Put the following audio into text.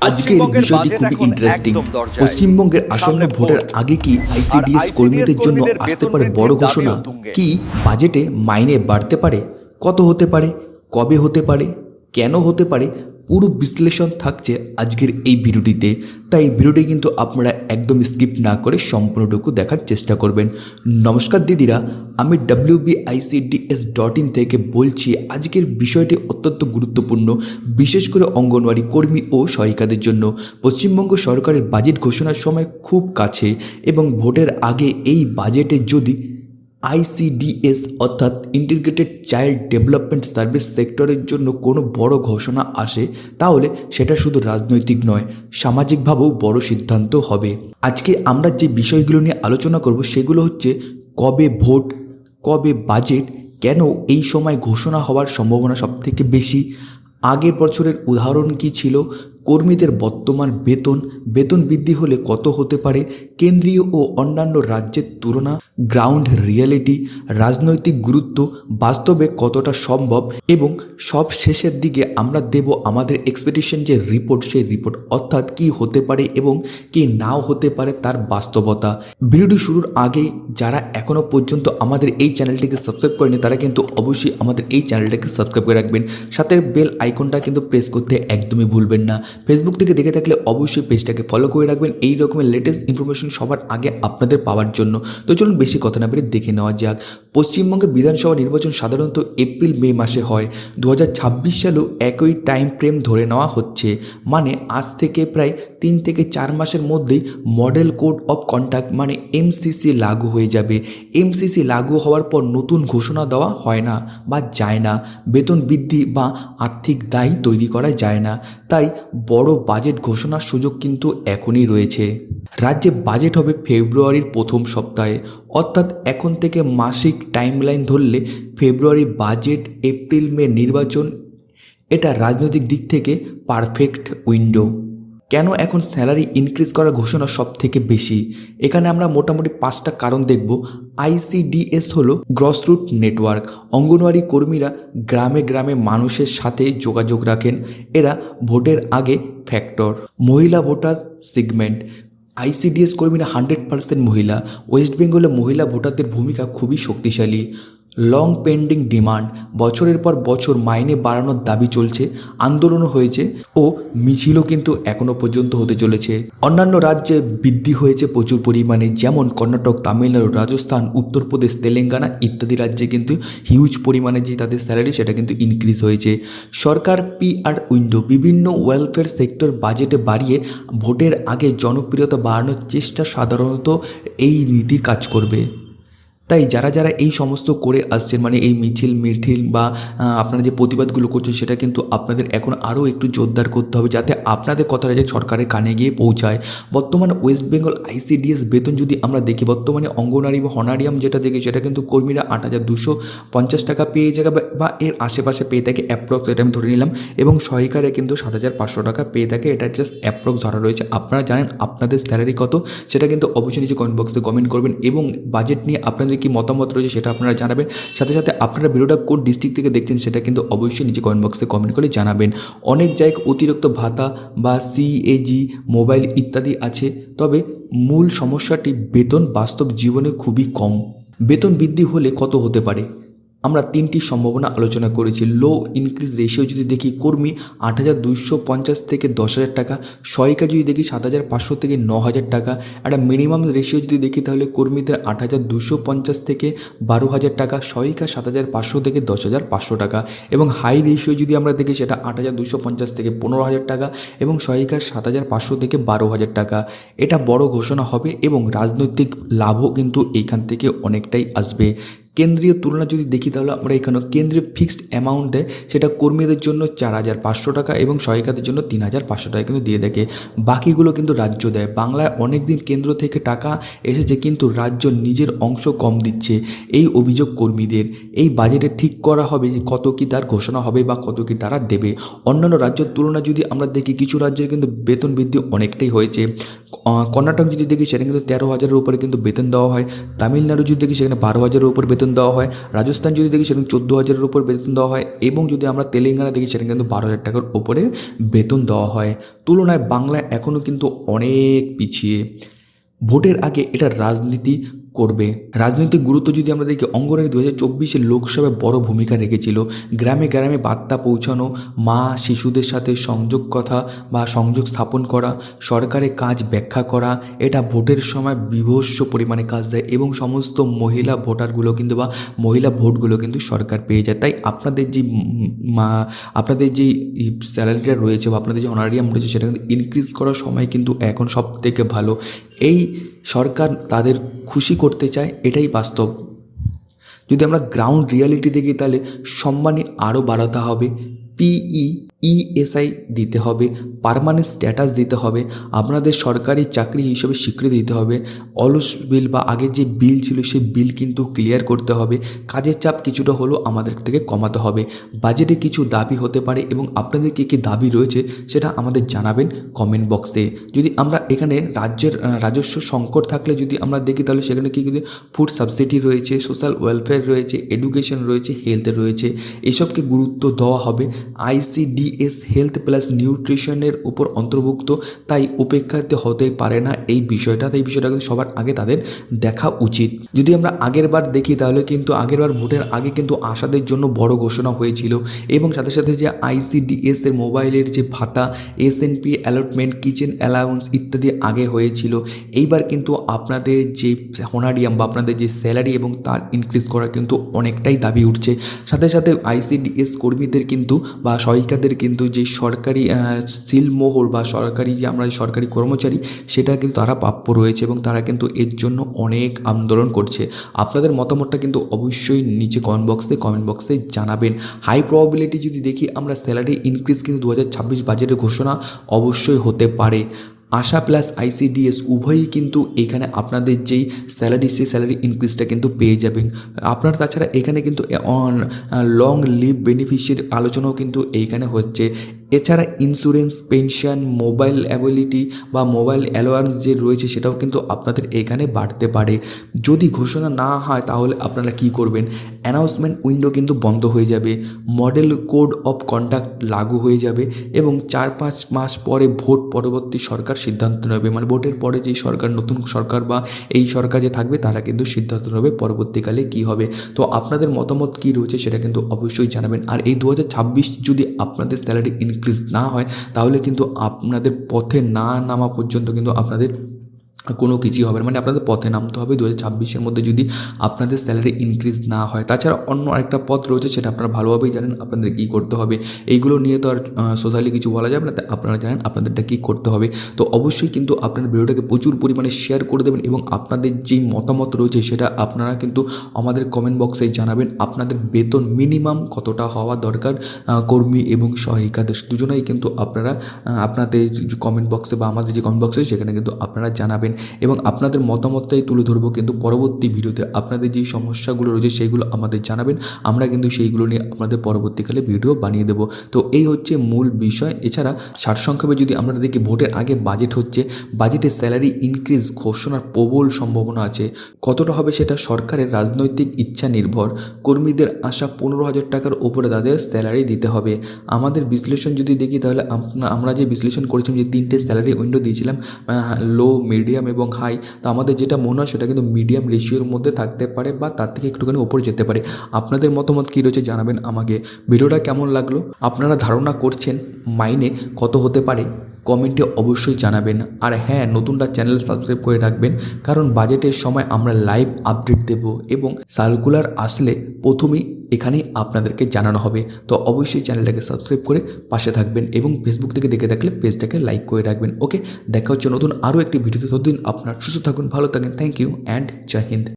আজকের বিষয়টি খুবই ইন্টারেস্টিং। পশ্চিমবঙ্গের আসন্ন ভোটের আগে কি আইসিডিএস কর্মীদের জন্য আসতে পারে বড় ঘোষণা? কি বাজেটে মাইনে বাড়তে পারে? কত হতে পারে? কবে হতে পারে? কেন হতে পারে? পুরো বিশ্লেষণ থাকছে আজকের এই ভিডিওটিতে। তাই ভিডিওটি কিন্তু আপনারা একদম স্কিপ না করে সম্পূর্ণটুকু দেখার চেষ্টা করবেন। নমস্কার দিদিরা, আমি WBICDS.in থেকে বলছি। আজকের বিষয়টি অত্যন্ত গুরুত্বপূর্ণ, বিশেষ করে অঙ্গনওয়াড়ি কর্মী ও সহায়িকাদের জন্য। পশ্চিমবঙ্গ সরকারের বাজেট ঘোষণার সময় খুব কাছে এবং ভোটের আগে এই বাজেটে যদি আইসিডিএস অর্থাৎ ইন্টিগ্রেটেড চাইল্ড ডেভেলপমেন্ট সার্ভিস সেক্টরের জন্য কোনো বড় ঘোষণা আসে, তাহলে সেটা শুধু রাজনৈতিক নয়, সামাজিকভাবেও বড় সিদ্ধান্ত হবে। আজকে আমরা যে বিষয়গুলো নিয়ে আলোচনা করব সেগুলো হচ্ছে কবে ভোট, কবে বাজেট, কেন এই সময় ঘোষণা হওয়ার সম্ভাবনা সবথেকে বেশি, আগের বছরের উদাহরণ কী ছিল, কর্মীদের বর্তমান বেতন বৃদ্ধি হলে কত হতে পারে, কেন্দ্রীয় ও অন্যান্য রাজ্যের তুলনা, গ্রাউন্ড রিয়ালিটি, রাজনৈতিক গুরুত্ব, বাস্তবে কতটা সম্ভব, এবং সব শেষের দিকে আমরা দেব আমাদের এক্সপেকটেশন যে রিপোর্ট, সেই রিপোর্ট অর্থাৎ কি হতে পারে এবং কি নাও হতে পারে তার বাস্তবতা। ভিডিওটি শুরুর আগে যারা এখনও পর্যন্ত আমাদের এই চ্যানেলটিকে সাবস্ক্রাইব করেনি তারা কিন্তু অবশ্যই আমাদের এই চ্যানেলটাকে সাবস্ক্রাইব করে রাখবেন। সাথে বেল আইকনটা কিন্তু প্রেস করতে একদমই ভুলবেন না। ফেসবুক থেকে দেখে থাকলে অবশ্যই পেজটাকে ফলো করে রাখবেন এই রকমের লেটেস্ট ইনফরমেশন সবার আগে আপনাদের পাওয়ার জন্য। তো চলুন বেশি কথা না বেরিয়ে দেখে নেওয়া যাক। পশ্চিমবঙ্গের বিধানসভা নির্বাচন সাধারণত এপ্রিল মে মাসে হয়। 2026 সালেও একই টাইম ফ্রেম ধরে নেওয়া হচ্ছে, মানে আজ থেকে প্রায় 3 থেকে 4 মাসের মধ্যেই মডেল কোড অফ কন্ডাক্ট মানে এমসিসি লাগু হয়ে যাবে। এমসিসি লাগু হওয়ার পর নতুন ঘোষণা দেওয়া হয় না বা যায় না, বেতন বৃদ্ধি বা আর্থিক দায় তৈরি করা যায় না। তাই বড় বাজেট ঘোষণার সুযোগ কিন্তু এখনই রয়েছে। রাজ্যে বাজেট হবে ফেব্রুয়ারির প্রথম সপ্তাহে, অর্থাৎ এখন থেকে মাসিক টাইমলাইন ধরলে ফেব্রুয়ারি বাজেট, এপ্রিল মে নির্বাচন, এটা রাজনৈতিক দিক থেকে পারফেক্ট উইন্ডো। কেন এখন স্যালারি ইনক্রিজ করার ঘোষণা সব থেকে বেশি? এখানে আমরা মোটামুটি 5টা কারণ দেখব। আইসিডিএস হলো গ্রসরুট নেটওয়ার্ক। অঙ্গনওয়াড়ি কর্মীরা গ্রামে গ্রামে মানুষের সাথে যোগাযোগ রাখেন, এরা ভোটের আগে ফ্যাক্টর। মহিলা ভোটার সেগমেন্ট, আইসিডিএস কর্মীরা 100% মহিলা। ওয়েস্ট বেঙ্গলে মহিলা ভোটারদের ভূমিকা খুবই শক্তিশালী। লং পেন্ডিং ডিমান্ড, বছরের পর বছর মাইনে বাড়ানোর দাবি চলছে, আন্দোলনও হয়েছে ও মিছিলও কিন্তু এখনও পর্যন্ত হতে চলেছে। অন্যান্য রাজ্যে বৃদ্ধি হয়েছে প্রচুর পরিমাণে, যেমন কর্ণাটক, তামিলনাড়ু, রাজস্থান, উত্তরপ্রদেশ, তেলেঙ্গানা ইত্যাদি রাজ্যে কিন্তু হিউজ পরিমাণে যে তাদের স্যালারি সেটা কিন্তু ইনক্রিজ হয়েছে। সরকার পিআর উইন্ডো, বিভিন্ন ওয়েলফেয়ার সেক্টর বাজেটে বাড়িয়ে ভোটের আগে জনপ্রিয়তা বাড়ানোর চেষ্টা সাধারণত এই নীতির কাজ করবে। তাই যারা যারা এই সমস্ত করে আসছেন, মানে এই মিছিল বা আপনারা যে প্রতিবাদগুলো করছেন, সেটা কিন্তু আপনাদের এখন আরও একটু জোরদার করতে হবে যাতে আপনাদের কথাটা যে সরকারের কানে গিয়ে পৌঁছায়। বর্তমানে ওয়েস্ট বেঙ্গল আইসিডিএস বেতন যদি আমরা দেখি, বর্তমানে অঙ্গনারী বা হনারিয়াম যেটা দেখি সেটা কিন্তু কর্মীরা 8,250 টাকা পেয়ে যাবে বা এর আশেপাশে পেয়ে থাকে অ্যাপ্রক্স, এটা আমি ধরে নিলাম, এবং সহায়িকারা কিন্তু 7,500 টাকা পেয়ে থাকে। এটা জাস্ট অ্যাপ্রক্স ধরা রয়েছে। আপনারা জানেন আপনাদের স্যালারি কত, সেটা কিন্তু অবশ্যই নিচে কমেন্ট বক্সে কমেন্ট করবেন এবং বাজেট নিয়ে আপনাদের কি মতামত রয়েছে সেটা আপনারা জানাবেন। সাথে সাথে আপনারা ভিডিওটা কোন ডিস্ট্রিক্ট থেকে দেখছেন সেটা কিন্তু অবশ্যই নিচে কমেন্ট বক্সে কমেন্ট করে জানাবেন। অনেক জায়গায় অতিরিক্ত ভাতা বা সিএজি, মোবাইল ইত্যাদি আছে, তবে মূল সমস্যাটি বেতন বাস্তব জীবনে খুবই কম। বেতন বৃদ্ধি হলে কত হতে পারে? আমরা 3টি সম্ভাবনা আলোচনা করেছি। লো ইনক্রিজ রেশিও যদি দেখি, কর্মী 8,250 থেকে 10,000 টাকা, সহায়িকা যদি দেখি 7,500 থেকে 9,000 টাকা। একটা মিনিমাম রেশিও যদি দেখি তাহলে কর্মীদের 8,250 থেকে 12,000 টাকা, সহায়িকা 7,500 থেকে 10,500 টাকা। এবং হাই রেশিও যদি আমরা দেখি সেটা 8,250 থেকে 15,000 টাকা এবং সহায়িকা 7,500 থেকে 12,000 টাকা। এটা বড় ঘোষণা হবে এবং রাজনৈতিক লাভও কিন্তু এইখান থেকে অনেকটাই আসবে। কেন্দ্রীয় তুলনা যদি দেখি তাহলে আমরা এখানে কেন্দ্রীয় ফিক্সড অ্যামাউন্ট দেয়, সেটা কর্মীদের জন্য 4,500 টাকা এবং সহায়িকাদের জন্য 3,500 টাকা কিন্তু দিয়ে থাকে। বাকিগুলো কিন্তু রাজ্য দেয়। বাংলায় অনেক দিন কেন্দ্র থেকে টাকা এসেছে কিন্তু রাজ্য নিজের অংশ কম দিচ্ছে, এই অভিযোগ কর্মীদের। এই বাজেটে ঠিক করা হবে যে কত কি তার ঘোষণা হবে বা কত কি তারা দেবে। অন্যান্য রাজ্যের তুলনা যদি আমরা দেখি, কিছু রাজ্যের কিন্তু বেতন বৃদ্ধি অনেকটাই হয়েছে। কর্ণাটক যদি দেখি সেখানে কিন্তু 13,000-এর উপরে কিন্তু বেতন দেওয়া হয়। তামিলনাড়ু যদি দেখি সেখানে 12,000-এর উপর বেতন দেওয়া হয়। রাজস্থান যদি দেখি সেখানে 14,000-এর উপর বেতন দেওয়া হয় এবং যদি আমরা তেলেঙ্গানা দেখি সেখানে কিন্তু 12,000 টাকার উপরে বেতন দেওয়া হয়। তুলনায় বাংলা এখনও কিন্তু অনেক পিছিয়ে। ভোটের আগে এটা রাজনীতি করবে। রাজনৈতিক গুরুত্ব যদি আমরা দেখি, অঙ্গনের 2024 লোকসভায় বড় ভূমিকা রেখেছিল। গ্রামে গ্রামে বার্তা পৌঁছানো, মা শিশুদের সাথে সংযোগ কথা বা সংযোগ স্থাপন করা, সরকারের কাজ ব্যাখ্যা করা, এটা ভোটের সময় বিভৎস পরিমাণে কাজ দেয় এবং সমস্ত মহিলা ভোটারগুলো কিন্তু বা মহিলা ভোটগুলো কিন্তু সরকার পেয়ে যায়। তাই আপনাদের যে আপনাদের যেই স্যালারিটা রয়েছে বা আপনাদের যে অনারিয়াম রয়েছে সেটা কিন্তু ইনক্রিজ করার সময় কিন্তু এখন সব থেকে ভালো। এই সরকার তাদের খুশি করতে চায়, এটাই বাস্তব। যদি আমরা গ্রাউন্ড রিয়ালিটি দেখি তাহলে সম্মানী আরও বাড়াতে হবে, ইএসআই দিতে হবে, পার্মানেন্ট স্ট্যাটাস দিতে হবে, আপনাদের সরকারি চাকরি হিসেবে স্বীকৃতি দিতে হবে, অলস বিল বা আগের যে বিল ছিল সেই বিল কিন্তু ক্লিয়ার করতে হবে, কাজের চাপ কিছুটা হলেও আমাদের থেকে কমাতে হবে। বাজেটে কিছু দাবি হতে পারে এবং আপনাদের কী কী দাবি রয়েছে সেটা আমাদের জানাবেন কমেন্ট বক্সে। যদি আমরা এখানে রাজস্ব সংকট থাকলে যদি আমরা দেখি তাহলে সেখানে কী কী ফুড সাবসিডি রয়েছে, সোশ্যাল ওয়েলফেয়ার রয়েছে, এডুকেশন রয়েছে, হেলথ রয়েছে, এসবকে গুরুত্ব দেওয়া হবে। ICDS হেলথ প্লাস নিউট্রিশনের উপর অন্তর্ভুক্ত, তাই উপেক্ষাতে হতে পারে না এই বিষয়টা। তাই বিষয়টা কিন্তু সবার আগে তাদের দেখা উচিত। যদি আমরা আগের বার দেখি তাহলে কিন্তু আগের বার ভোটের আগে কিন্তু আশাদের জন্য বড় ঘোষণা হয়েছিল এবং সাথে সাথে যে ICDS এর মোবাইলের যে ভাতা, SNP অ্যালটমেন্ট, কিচেন অ্যালাউন্স ইত্যাদি আগে হয়েছিল। এইবার কিন্তু আপনাদের যে হোনারিয়াম বা আপনাদের যে স্যালারি এবং তার ইনক্রিজ করা কিন্তু অনেকটাই দাবি উঠছে। সাথে সাথে ICDS কর্মীদের কিন্তু বা সহায়িকাদের কিন্তু যে সরকারি সিলমোহর বা সরকারি যে আমরা সরকারি কর্মচারী সেটা কিন্তু তারা প্রাপ্য রয়েছে এবং তারা কিন্তু এর জন্য অনেক আন্দোলন করছে। আপনাদের মতামতটা কিন্তু অবশ্যই নিচে কমেন্ট বক্সে জানাবেন। হাই প্রবাবিলিটি যদি দেখি আমরা স্যালারি ইনক্রিজ কিন্তু 2026 বাজেটের ঘোষণা অবশ্যই হতে পারে। আশা প্লাস ICDS উভয়ই কিন্তু এখানে আপনাদের যেই স্যালারি সেই স্যালারি ইনক্রিজটা কিন্তু পেয়ে যাবেন আপনার। তাছাড়া এখানে কিন্তু লং লিভ বেনিফিশিয়ারি আলোচনাও কিন্তু এইখানে হচ্ছে। এছাড়া ইন্স্যুরেন্স, পেনশন, মোবাইল অ্যাবিলিটি বা মোবাইল অ্যালোয়ান্স যে রয়েছে সেটাও কিন্তু আপনাদের এখানে বাড়তে পারে। যদি ঘোষণা না হয় তাহলে আপনারা কি করবেন? অ্যানাউন্সমেন্ট উইন্ডো কিন্তু বন্ধ হয়ে যাবে, মডেল কোড অফ কন্ডাক্ট লাগু হয়ে যাবে এবং 4-5 মাস পরে ভোট পরবর্তী সরকার সিদ্ধান্ত নেবে। মানে ভোটের পরে যেই সরকার, নতুন সরকার বা এই সরকার যে থাকবে তারা কিন্তু সিদ্ধান্ত নেবে পরবর্তীকালে কি হবে। তো আপনাদের মতামত কী রয়েছে সেটা কিন্তু অবশ্যই জানাবেন। আর এই 2026 যদি আপনাদের স্যালারি ইনক্রিজ না হয় তাহলে কিন্তু আপনাদের পথে না নামা পর্যন্ত কিন্তু আপনাদের কোনো কিছুই হবে না। মানে আপনাদের পথে নামতে হবে 2026-এর মধ্যে যদি আপনাদের স্যালারি ইনক্রিজ না হয়। তাছাড়া অন্য আরেকটা পথ রয়েছে, সেটা আপনারা ভালোভাবেই জানেন আপনাদের কী করতে হবে। এইগুলো নিয়ে তো আর সোশ্যালি কিছু বলা যাবে না, তাই আপনারা জানেন আপনাদেরটা কী করতে হবে। তো অবশ্যই কিন্তু আপনার ভিডিওটাকে প্রচুর পরিমাণে শেয়ার করে দেবেন এবং আপনাদের যেই মতামত রয়েছে সেটা আপনারা কিন্তু আমাদের কমেন্ট বক্সে জানাবেন। আপনাদের বেতন মিনিমাম কতটা হওয়া দরকার কর্মী এবং সহায়িকাদের দুজনেই কিন্তু আপনারা আপনাদের কমেন্ট বক্সে বা আমাদের যে কমেন্ট বক্সে সেখানে কিন্তু আপনারা জানাবেন এবং আপনাদের মতামতটাই তুলে ধরবো কিন্তু পরবর্তী ভিডিওতে। আপনাদের যেই সমস্যাগুলো রয়েছে সেইগুলো আমাদের জানাবেন, আমরা কিন্তু সেইগুলো নিয়ে আপনাদের পরবর্তীকালে ভিডিও বানিয়ে দেবো। তো এই হচ্ছে মূল বিষয়। এছাড়া সারসংক্ষেপে যদি আমরা দেখি, ভোটের আগে বাজেট হচ্ছে, বাজেটে স্যালারি ইনক্রিজ ঘোষণার প্রবল সম্ভাবনা আছে। কতটা হবে সেটা সরকারের রাজনৈতিক ইচ্ছা নির্ভর। কর্মীদের আশা 15,000 টাকার ওপরে তাদের স্যালারি দিতে হবে। আমাদের বিশ্লেষণ যদি দেখি তাহলে আমরা যে বিশ্লেষণ করেছিলাম, যে 3টে স্যালারি উইন্ডো দিয়েছিলাম, লো, মিডিয়াম এবং হাই, তো আমাদের যেটা মনে হয় সেটা কিন্তু মিডিয়াম রেশিওর মধ্যে থাকতে পারে বা তার থেকে একটুখানি উপরে যেতে পারে। আপনাদের মতামত কী রয়েছে জানাবেন আমাকে। ভিডিওটা কেমন লাগলো, আপনারা ধারণা করছেন মাইনে কত হতে পারে, কমেন্টে অবশ্যই জানাবেন। আর হ্যাঁ, নতুনরা চ্যানেল সাবস্ক্রাইব করে রাখবেন, কারণ বাজেটের সময় আমরা লাইভ আপডেট দেব এবং সার্কুলার আসলে প্রথমেই এখানেই আপনাদেরকে জানানো হবে। তো অবশ্যই চ্যানেলটাকে সাবস্ক্রাইব করে পাশে থাকবেন এবং ফেসবুক থেকে দেখে থাকলে পেজটাকে লাইক করে রাখবেন। ওকে, দেখা হচ্ছে নতুন আরও একটি ভিডিওতে। ততদিন আপনার সুস্থ থাকুন, ভালো থাকুন। Thank you and Jai Hind.